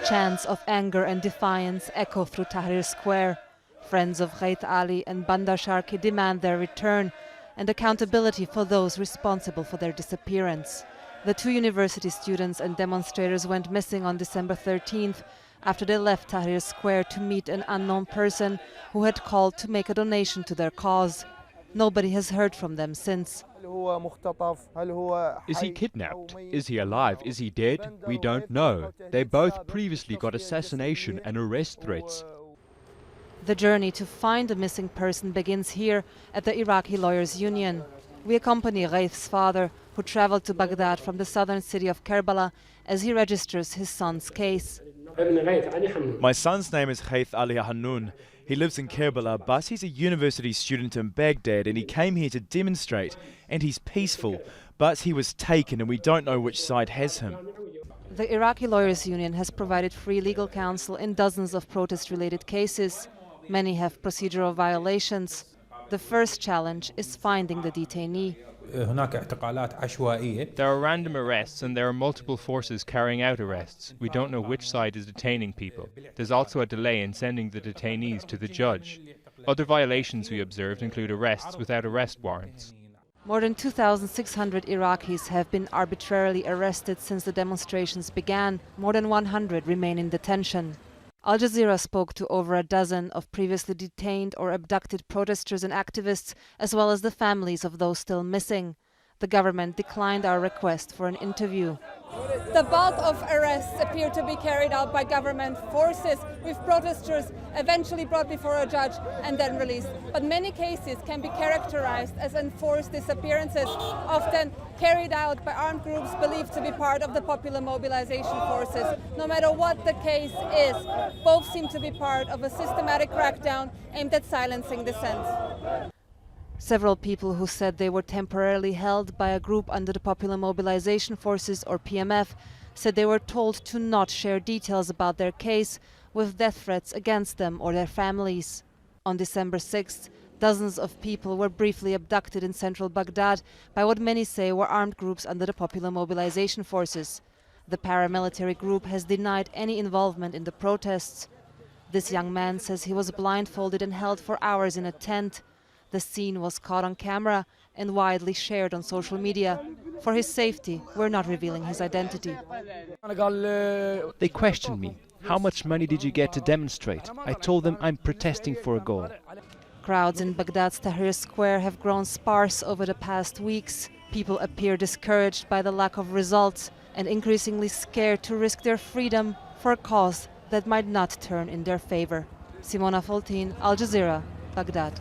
Chants of anger and defiance echo through Tahrir Square. Friends of Ghaith Ali and Bandar Sharki demand their return and accountability for those responsible for their disappearance. The two university students and demonstrators went missing on December 13th after they left Tahrir Square to meet an unknown person who had called to make a donation to their cause. Nobody has heard from them since. Is he kidnapped? Is he alive? Is he dead? We don't know. They both previously got assassination and arrest threats. The journey to find a missing person begins here at the Iraqi Lawyers Union. We accompany Ghaith's father, who traveled to Baghdad from the southern city of Karbala, as he registers his son's case. My son's name is Ghaith Ali Hannoun. He lives in Karbala, but he's a university student in Baghdad and he came here to demonstrate, and he's peaceful, but he was taken and we don't know which side has him. The Iraqi Lawyers Union has provided free legal counsel in dozens of protest-related cases. Many have procedural violations. The first challenge is finding the detainee. There are random arrests and there are multiple forces carrying out arrests. We don't know which side is detaining people. There's also a delay in sending the detainees to the judge. Other violations we observed include arrests without arrest warrants. More than 2,600 Iraqis have been arbitrarily arrested since the demonstrations began. More than 100 remain in detention. Al Jazeera spoke to over a dozen of previously detained or abducted protesters and activists, as well as the families of those still missing. The government declined our request for an interview. The bulk of arrests appear to be carried out by government forces, with protesters eventually brought before a judge and then released. But many cases can be characterized as enforced disappearances, often carried out by armed groups believed to be part of the popular mobilization forces. No matter what the case is, both seem to be part of a systematic crackdown aimed at silencing dissent. Several people who said they were temporarily held by a group under the Popular Mobilization Forces, or PMF, said they were told to not share details about their case, with death threats against them or their families. On December 6th, dozens of people were briefly abducted in central Baghdad by what many say were armed groups under the Popular Mobilization Forces. The paramilitary group has denied any involvement in the protests. This young man says he was blindfolded and held for hours in a tent. The scene was caught on camera and widely shared on social media. For his safety, we're not revealing his identity. They questioned me. How much money did you get to demonstrate? I told them I'm protesting for a goal. Crowds in Baghdad's Tahrir Square have grown sparse over the past weeks. People appear discouraged by the lack of results and increasingly scared to risk their freedom for a cause that might not turn in their favor. Simona Foltin, Al Jazeera, Baghdad.